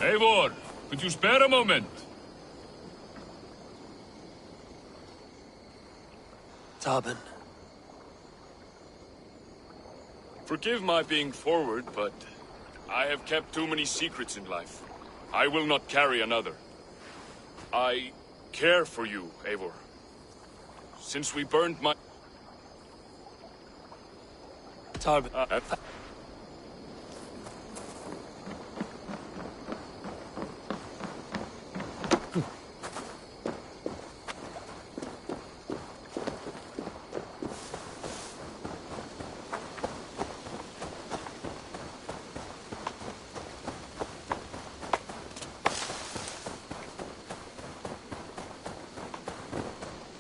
Eivor, could you spare a moment? Tobin. Forgive my being forward, but I have kept too many secrets in life. I will not carry another. I care for you, Eivor. Since we burned my... Tobin.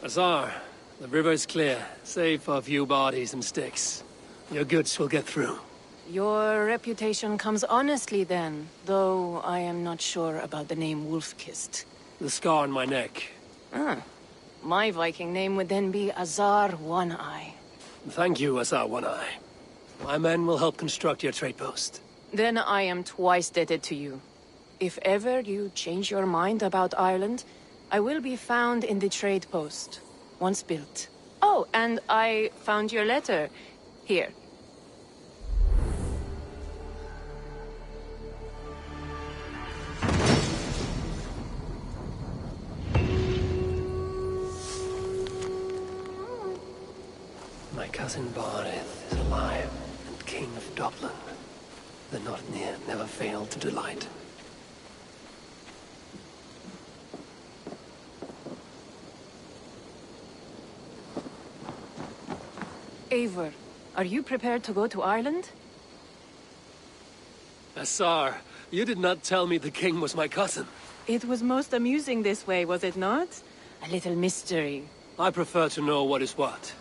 Azar, the river's clear, save for a few bodies and sticks. Your goods will get through. Your reputation comes honestly then, though I am not sure about the name Wolf-Kissed. The scar on my neck. Ah. My Viking name would then be Azar One-Eye. Thank you, Azar One-Eye. My men will help construct your trade post. Then I am twice indebted to you. If ever you change your mind about Ireland, I will be found in the trade post, once built. Oh, and I found your letter. Here. My cousin Barith is alive and king of Dublin. The Northnir never failed to delight. Eivor, are you prepared to go to Ireland? Azar, you did not tell me the king was my cousin. It was most amusing this way, was it not? A little mystery. I prefer to know what is what.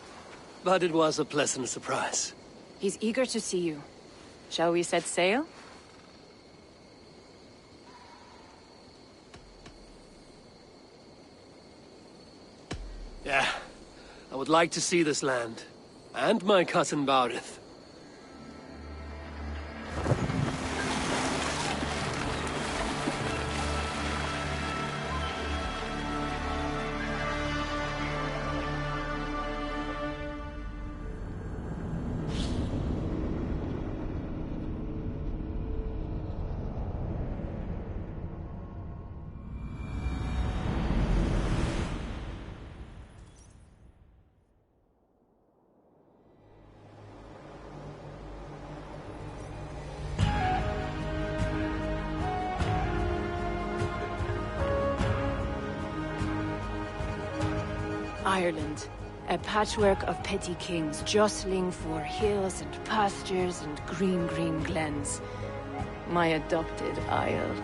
But it was a pleasant surprise. He's eager to see you. Shall we set sail? Yeah. I would like to see this land. And my cousin Baurith. Ireland, a patchwork of petty kings jostling for hills and pastures and green, green glens. My adopted Isle.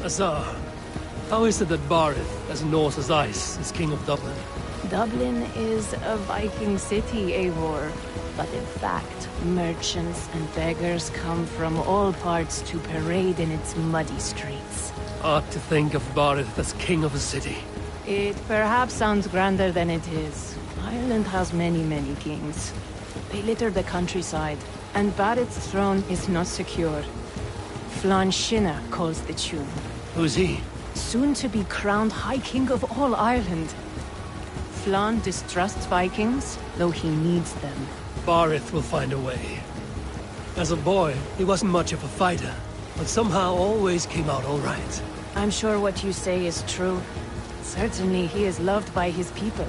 Azar, how is it that Baurith, as Norse as ice, is king of Dublin? Dublin is a Viking city, Eivor. But in fact, merchants and beggars come from all parts to parade in its muddy streets. Odd to think of Baurith as king of a city. It perhaps sounds grander than it is. Ireland has many, many kings. They litter the countryside, and Barrett's throne is not secure. Flann Sinna calls the tune. Who's he? Soon to be crowned High King of all Ireland. Flann distrusts Vikings, though he needs them. Baurith will find a way. As a boy, he wasn't much of a fighter, but somehow always came out all right. I'm sure what you say is true. Certainly he is loved by his people.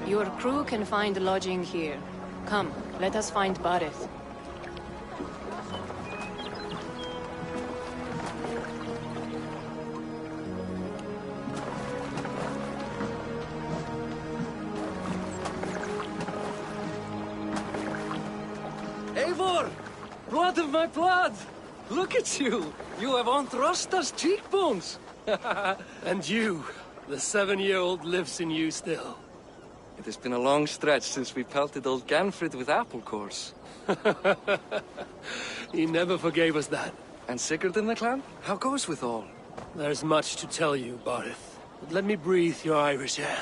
Your crew can find lodging here. Come, let us find Baurith. Eivor! Blood of my blood! Look at you! You have Aunt Rosta's cheekbones! And you, the 7-year-old lives in you still. It has been a long stretch since we pelted old Ganfrid with apple cores. He never forgave us that. And Sigurd in the clan? How goes with all? There's much to tell you, Baurith. But let me breathe your Irish air.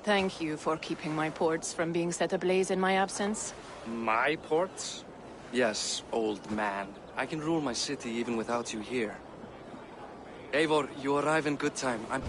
Thank you for keeping my ports from being set ablaze in my absence. My ports? Yes, old man. I can rule my city even without you here. Eivor, you arrive in good time. I'm...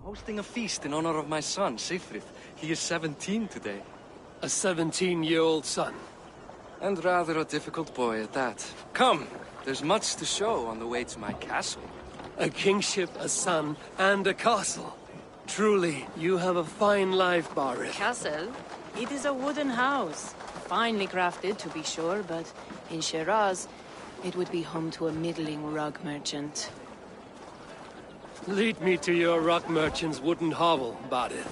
hosting a feast in honor of my son, Sigfrid. He is 17 today. A 17-year-old son. And rather a difficult boy at that. Come, there's much to show on the way to my castle. A kingship, a son, and a castle. Truly, you have a fine life, Baurith. Castle? It is a wooden house. Finely crafted, to be sure, but in Shiraz, it would be home to a middling rug merchant. Lead me to your rock merchant's wooden hovel, Baurith.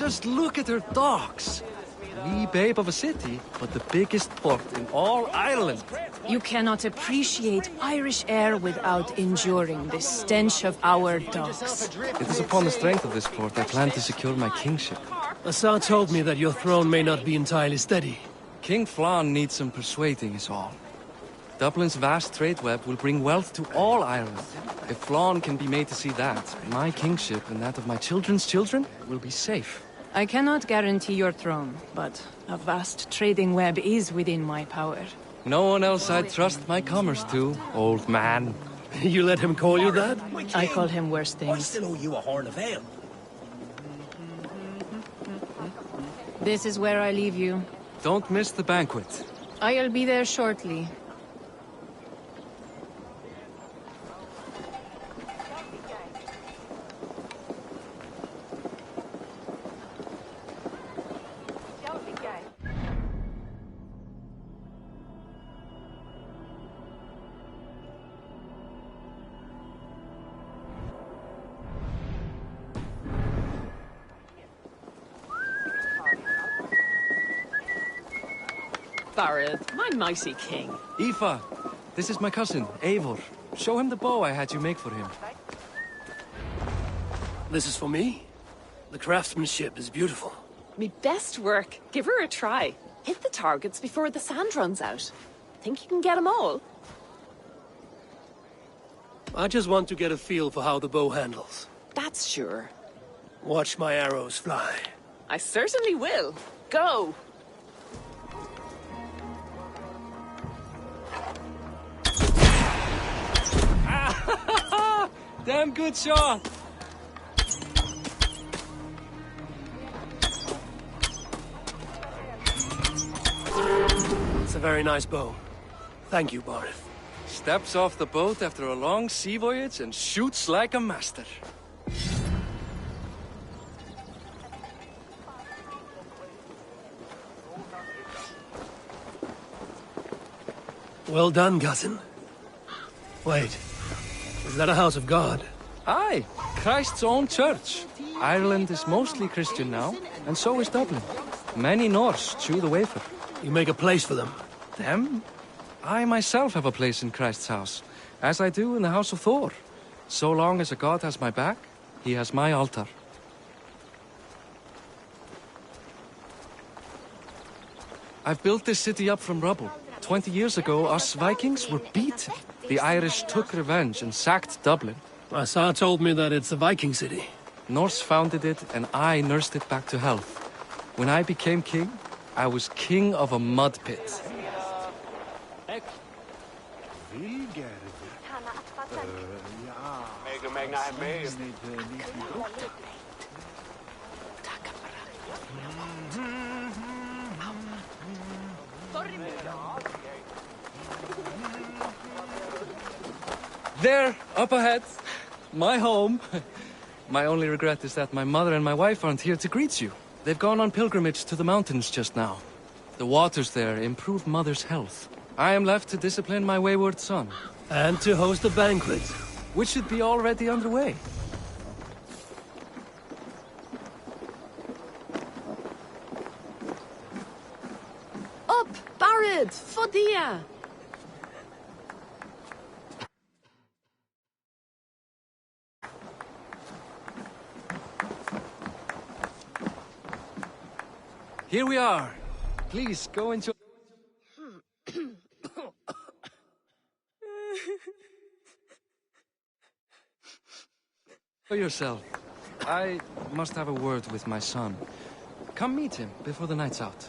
Just look at her docks. Wee babe of a city, but the biggest port in all Ireland. You cannot appreciate Irish air without enduring the stench of our docks. It is upon the strength of this port I plan to secure my kingship. Assar told me that your throne may not be entirely steady. King Flann needs some persuading is all. Dublin's vast trade web will bring wealth to all Ireland. If Flann can be made to see that, my kingship and that of my children's children will be safe. I cannot guarantee your throne, but a vast trading web is within my power. No one else I'd trust my commerce to, old man. You let him call you that? I call him worse I things. still owe you a horn of ale. This is where I leave you. Don't miss the banquet. I'll be there shortly. Barrett, my mighty king. Aoife, this is my cousin, Eivor. Show him the bow I had you make for him. This is for me? The craftsmanship is beautiful. Me best work. Give her a try. Hit the targets before the sand runs out. Think you can get them all? I just want to get a feel for how the bow handles. That's sure. Watch my arrows fly. I certainly will. Go! Damn good shot! It's a very nice bow. Thank you, Barith. Steps off the boat after a long sea voyage and shoots like a master. Well done, cousin. Wait, is that a house of God? Aye, Christ's own church. Ireland is mostly Christian now, and so is Dublin. Many Norse chew the wafer. You make a place for them. Them? I myself have a place in Christ's house, as I do in the house of Thor. So long as a god has my back, he has my altar. I've built this city up from rubble. 20 years ago, us Vikings were beaten. The Irish took revenge and sacked Dublin. Assar told me that it's a Viking city. Norse founded it, and I nursed it back to health. When I became king, I was king of a mud pit. There, up ahead, my home. My only regret is that my mother and my wife aren't here to greet you. They've gone on pilgrimage to the mountains just now. The waters there improve mother's health. I am left to discipline my wayward son. And to host a banquet. Which should be already underway. Up, Barrett! Fodia! Here we are. Please, go into... For yourself. I must have a word with my son. Come meet him before the night's out.